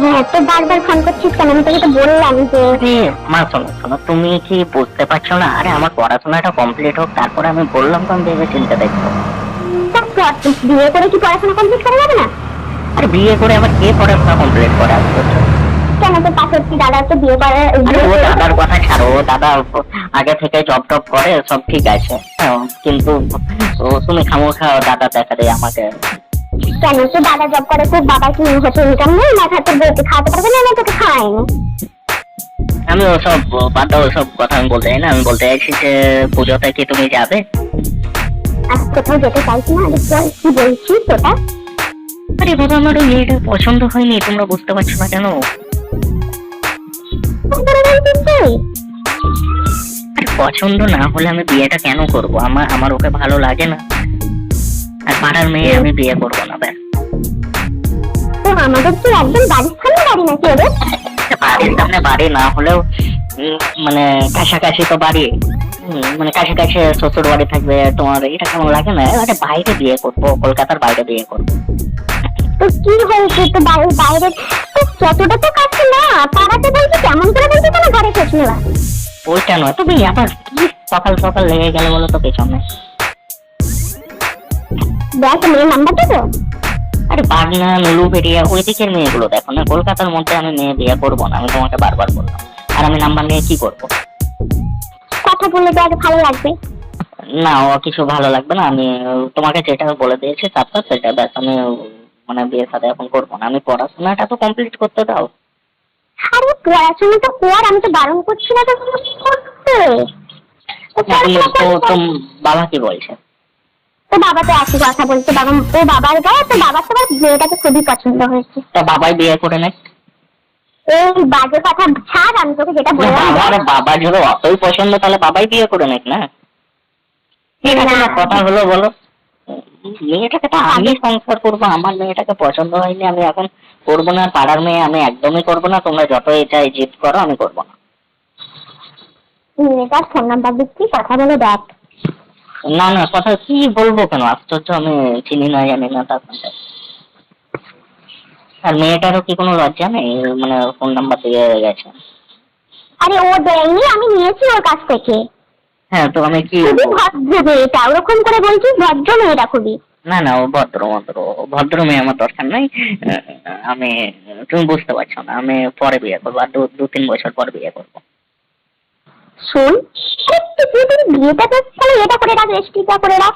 হ্যাঁ, তো বারবার ফোন করছিস কেন? আমি তোকে তো বললাম যে মা শোনো শোনো, তুমি কি বুঝতে পারছো না? আরে আমার পড়াশোনাটা কমপ্লিট হোক, তারপরে আমি বললাম তো আমি ভেবে চিন্তে দেখবো। বিয়ে করে কি পড়াশোনা কমপ্লিট করা যাবে না? আরে বিয়ে করে আবার কে পড়াশোনা কমপ্লিট করে আসতো? কেন তোর পাশের কি দাদা তো বিয়ে করে? আরে ও দাদার কথা ছাড়ো, ও দাদা আগে থেকে জব টব করে, সব ঠিক আছে। কিন্তু তুমি খামোখা দাদা দেখা দেয় আমাকে। কেন তোর দাদা জব করে, তোর বাবা কি হচ্ছে ইনকাম নেই না? তোর বউকে খাওয়াতে পারবে না? তোকে খাওয়ায়নি। আমি ওসব বাদ দাও, ওসব কথা আমি বলতে চাই না। আমি বলতে চাইছি যে পুজোতে কি তুমি যাবে? আজ কোথাও যেতে চাইছি না। কি বলছিস ওটা? আরে বাবা, আমার ওই মেয়েটা পছন্দ হয়নি, তোমরা বুঝতে পারছো না কেন? আরে পছন্দ না হলে আমি বিয়েটা কেন করবো? আমার ওকে ভালো লাগে না, আর পাড়ার মেয়ে আমি বিয়ে করবো না। ব্যাস। তো আমাদের কি একদম বাড়ির সামনে বাড়ি নাকি ওদের? বাড়ির সামনে বাড়ি না হলেও মানে কাছাকাছি তো বাড়ি। মানে কাছাকাছি শ্বশুর বাড়ি থাকবে, তোমার এটা কেমন লাগে না? আরে বাইরে বিয়ে করবো, কলকাতার বাইরে বিয়ে করবো। তো কি হয়েছে? তো বাইরে তো যতটা তো কাছে না, পাড়াতে বলছি কেমন করে বলছি কেন ঘরে খোঁজ নেওয়া? ওইটা নয়, তুমি আবার কি সকাল সকাল লেগে গেলে বলো তো পেছনে? দেখ মেয়ের নাম্বারটা তো। আরে বাগনা নুলুবেড়িয়া ওই দিকের মেয়েগুলো দেখো না, কলকাতার মধ্যে আমি মেয়ে বিয়ে করবো না, আমি তোমাকে বারবার বললাম। আর আমি নাম্বার নিয়ে কি করবো? কথা বললে তো আগে ভালো লাগবে। না, ও কিছু ভালো লাগবে না। আমি তোমাকে যেটা বলে দিয়েছি তারপর সেটা ব্যাস। আমি মানে বিয়ে সাথে এখন করবো না, আমি পড়াশোনাটা তো কমপ্লিট করতে দাও। আরে পড়াশোনা তো কর, আমি তো বারণ করছি না তো করতে। তো বাবা কি বলছে? তো বাবা তো একই কথা বলছে। বাবা ও বাবার গায়ে, তো বাবার তো মেয়েটাকে খুবই পছন্দ হয়েছে। তা বাবাই বিয়ে করে নেয়। এই বাজে কথা ছাড়, আমি তোকে যেটা বললাম। বাবা যদি অতই পছন্দ তাহলে বাবাই বিয়ে করে নেক না। এটা কোনো কথা হলো বলো? মেয়েটাকে তো আমি সংসার করবো, আমার মেয়েটাকে পছন্দ হয়নি, আমি এখন করবো না। পাড়ার মেয়ে আমি একদমই করবো না, তোমরা যতই চাই জিদ করো, আমি করবো না। মেয়েটার ফোন নাম্বার দিচ্ছি, কথা বলে দেখ। না না, কথা কি বলবো কেন? আশ্চর্য, আমি চিনি না জানি না তার সঙ্গে। আর মেয়েটারও কি কোনো লজ্জা নেই? মানে ফোন নাম্বার দিয়ে গেছে। আরে ও দেয়নি, আমি নিয়েছি ওর কাছ থেকে। হ্যাঁ, তো আমি কি? খুবই ভদ্র মেয়েটা, ওরকম করে বলছিস? ভদ্র মেয়েটা খুবই। না না, ও ভদ্র ভদ্র ভদ্র মেয়ে আমার দরকার নাই। আমি, তুমি বুঝতে পারছো না, আমি পরে বিয়ে করবো, আর 2-3 বছর পর বিয়ে করবো। শোন, বিয়েটা তো তাহলে এটা করে রাখ, রেজিস্ট্রিটা করে রাখ।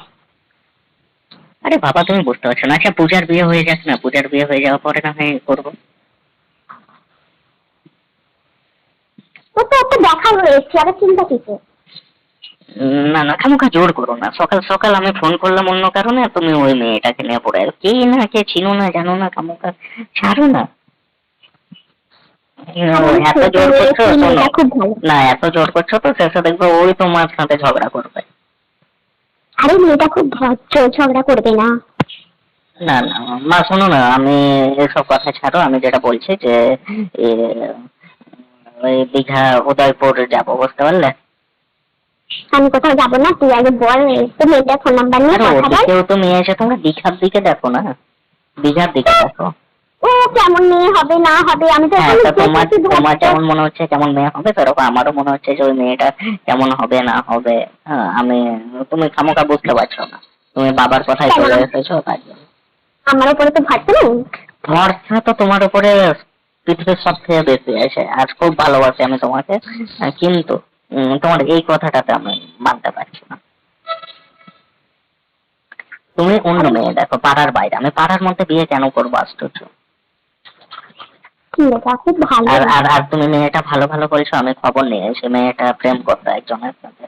আরে বাবা, তুমি বুঝতে পারছো না। আচ্ছা পূজার বিয়ে হয়ে যাক না, পূজার বিয়ে হয়ে যাওয়ার পরে না হয় করবো। তোর তো একটা দেখা রয়েছে, আরে চিন্তা কিসে? না না, খামোখা জোর করো না। সকাল সকাল আমি ফোন করলাম অন্য কারণে, তুমি ওই মেয়েটাকে নিয়ে পড়ে কে না কে চিনো না জানো না, খামোখা ছাড়ো না। এত জোর করছো, শোনো না, এত জোর করছো তো শেষে দেখবে ওই তোমার সাথে ঝগড়া করবে। আরে মেয়েটা খুব ভদ্র, ঝগড়া করবে না। না না মা, শোনো না, আমি এসব কথা ছাড়ো। আমি যেটা বলছি যে ওই দীঘা উদয়পুর যাবো, বুঝতে পারলে? আমি কোথাও যাবো না, তুই আগে বল। তো মেয়েটার ফোন নাম্বার নিয়ে কথা বল। ওদিকেও তো মেয়ে এসে, তোমরা দীঘার দিকে দেখো না, দীঘার দিকে দেখো। ও কেমন মেয়ে হবে না হবে, আমি তো তোমার যেমন মনে হচ্ছে কেমন মেয়ে হবে, সেরকম আমারও মনে হচ্ছে যে ওই মেয়েটা কেমন হবে না হবে। হ্যাঁ, তুমি খামোখা বুঝতে পারছো না, তুমি বাবার কথায় চলে এসেছো তাই জন্য। আমার উপরে তো ভরসা নেই। ভরসা তো তোমার উপরে পৃথিবীর সব থেকে বেশি আছে, আর খুব ভালোবাসি আমি তোমাকে। কিন্তু তোমার এই কথাটাতে আমি মানতে পারছি না। তুমি অন্য মেয়ে দেখো, পাড়ার বাইরে। আমি পাড়ার মধ্যে বিয়ে কেন করবো? আশ্চর্য। খুব ভালো। আর তুমি মেয়েটা ভালো ভালো বলছো, আমি খবর নিয়ে এসে মেয়েটা প্রেম করতো একজনের সাথে।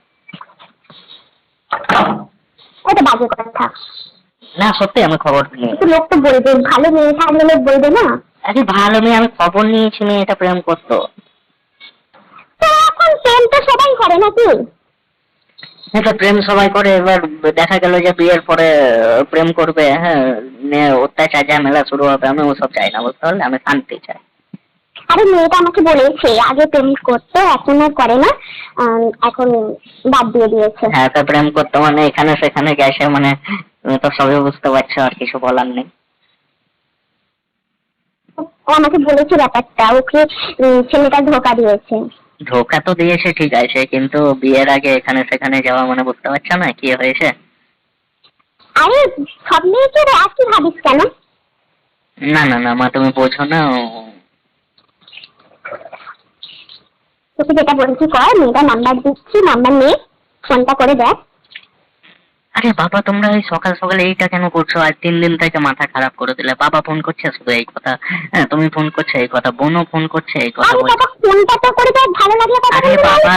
এটা বাজে কথা। না সত্যি, আমি খবর নিয়ে, লোক তো বলবে, ভালো মেয়ে থাকলে লোক বলবে না। আরে ভালো মেয়ে, আমি খবর নিয়েছি মেয়েটা প্রেম করতো। এখন প্রেম তো সবাই করে নাকি? এটা প্রেম সবাই করে, এবার দেখা গেল যে বিয়ের পরে প্রেম করবে, হ্যাঁ, অত্যাচার ঝামেলা শুরু হবে। আমি ওসব চাই না, বুঝতে পারলে? আমি শান্তি চাই। আরে মেয়েটা আমাকে বলেছে আগে প্রেম করতো, এখন আর করে না, এখন বাদ দিয়ে দিয়েছে। হ্যাঁ, তো প্রেম করতো মানে এখানে সেখানে গেছে, মানে তুমি তো সবই বুঝতে পারছো, আর কিছু বলার নেই। ও আমাকে বলেছে ব্যাপারটা, ওকে ছেলেটা ধোকা দিয়েছে। ধোকা তো দিয়েছে ঠিক আছে, কিন্তু বিয়ের আগে এখানে সেখানে যাওয়া মানে বুঝতে পারছো না কি হয়েছে? আরে সব মেয়েকে একই ভাবিস কেন? না না না মা, তুমি বোঝো না। তোকে যেটা বলেছি কর, মেয়েটা নাম্বার দিচ্ছি, নাম্বার নে, ফোনটা করে দেখ। আরে বাবা, তোমরা এই সকাল সকাল এইটা কেন করছো? আর 3 দিন থেকে মাথা খারাপ করে দিলে। বাবা ফোন করছে শুধু এই কথা, হ্যাঁ তুমি ফোন করছে এই কথা, বোনও ফোন করছে এই কথা আরে বলছে। বাবা ফোনটা তো করে দেখ, ভালো লাগলে কথা আরে বলবি। বাবা,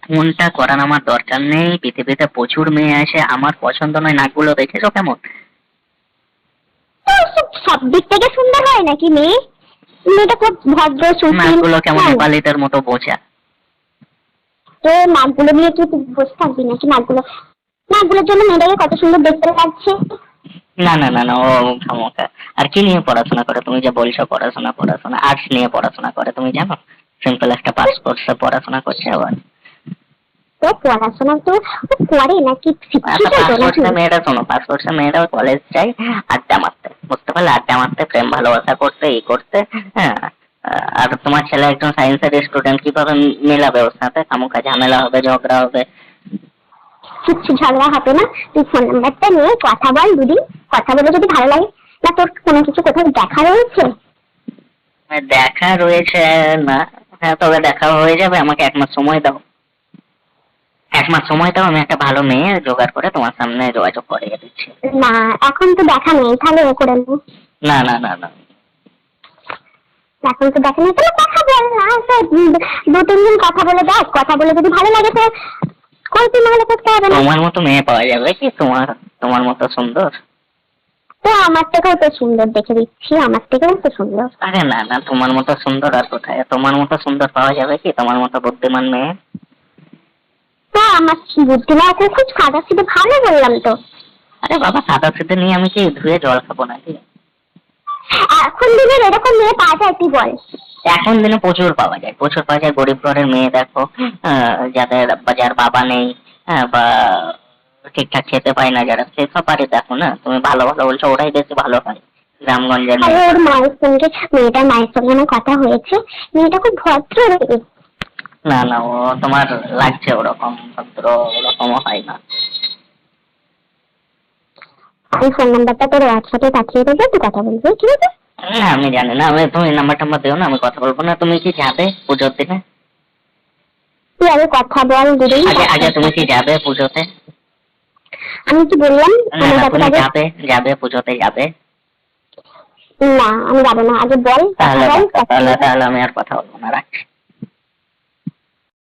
ফোনটা করার আমার দরকার নেই। পৃথিবীতে প্রচুর মেয়ে আছে, আমার পছন্দ নয়। নাকগুলো দেখেছো কেমন? সব দিক থেকে সুন্দর হয় নাকি মেয়ে? মেয়েটা খুব ভদ্র সুশীল। নাকগুলো কেমন নেপালিদের মতো বোঝা। তো নাকগুলো নিয়ে কি তুই বসে থাকবি নাকি? নাকগুলোর জন্য মেয়েটাকে কত সুন্দর দেখতে লাগছে। না না না না, ও খামোকা। আর কি নিয়ে পড়াশোনা করে? তুমি যে বলছো পড়াশোনা পড়াশোনা, আর্টস নিয়ে পড়াশোনা করে, তুমি জানো? সিম্পল একটা পাস কোর্সে পড়াশোনা করছে আবার। তো পড়াশোনা তো করে নাকি? আচ্ছা, শিক্ষিত তো নাকি? মেয়েরা শোনো, পাস কোর্সে মেয়েরা কলেজ যায় আড্ডা মারতে, বুঝতে পারলে? আড্ডা মারতে, প্রেম ভালোবাসা করতে, এই করতে। হ্যাঁ। আর তোমার ছেলে একজন সায়েন্সের স্টুডেন্ট, কিভাবে মেলাবে ওর সাথে? খামোকা ঝামেলা হবে, ঝগড়া হবে। কিচ্ছু ঝগড়া হবে না, তুই ফোন নাম্বারটা নিয়ে কথা বল দুদিন, কথা বলে যদি ভালো লাগে। না তোর কোনো কিছু কোথাও দেখা রয়েছে? দেখা রয়েছে না। হ্যাঁ, তবে দেখা হয়ে যাবে। আমাকে 1 মাস সময় দাও। 1 মাস সময় দাও, আমি একটা ভালো মেয়ে জোগাড় করে তোমার সামনে যোগাযোগ করিয়ে দিচ্ছি। না এখন তো দেখা নেই, তাহলে ও করে নেবো। না না না না, এখন তো দেখা নেই, তাহলে কথা বল না। তো 2-3 দিন কথা বলে দেখ, কথা বলে যদি ভালো লাগে তো করবি, নাহলে করতে হবে না। তোমার মতো মেয়ে পাওয়া যাবে কি? তোমার মতো সুন্দর? তো আমার থেকেও তো সুন্দর, দেখে দিচ্ছি, আমার থেকেও তো সুন্দর। আরে না না, তোমার মতো সুন্দর আর কোথায়? তোমার মতো সুন্দর পাওয়া যাবে কি? তোমার মতো বুদ্ধিমান মেয়ে? তো আমার বুদ্ধিমা ওকে খুব সাদা সিধে ভালো বললাম তো। আরে বাবা, সাদা সিধে নিয়ে আমি কি ধুয়ে জল খাবো নাকি? এখন দিনের এরকম মেয়ে পাওয়া যায় তুই বল? এখন দিনে প্রচুর পাওয়া যায়, প্রচুর পাওয়া যায়। গরিব ঘরের মেয়ে দেখো, যার বাবা নেই, হ্যাঁ, বা ঠিকঠাক খেতে পায় না যারা, সেসব বাড়ি দেখো না। তুমি ভালো ভালো বলছো, ওরাই বেশি ভালো হয় গ্রামগঞ্জের আরে মেয়ে। ওর মায়ের সঙ্গে, মেয়েটার মায়ের সঙ্গে আমার কথা হয়েছে, মেয়েটা খুব ভদ্র রে। না না, ও তোমার লাগছে ওরকম ভদ্র, ওরকমও হয় না। আমি ফোন নাম্বারটা তোর হোয়াটসঅ্যাপে পাঠিয়ে দেবো, তুই কথা বলবি, ঠিক আছে? না আমি জানি না, তুমি নাম্বার টাম্বার দিও না, আমি কথা বলবো না। তুমি কি যাবে পুজোর দিনে? তুই আগে কথা বল দুদিন। আগে তুমি কি যাবে পুজোতে? আমি কি বললাম? না আমার না, কাছে তুমি আগে যাবে পুজোতে যাবে? না, আমি যাবো না, আগে বল কথা তাহলে বল। তাহলে তাহলে আমি আর কথা বলবো না, রাখছি।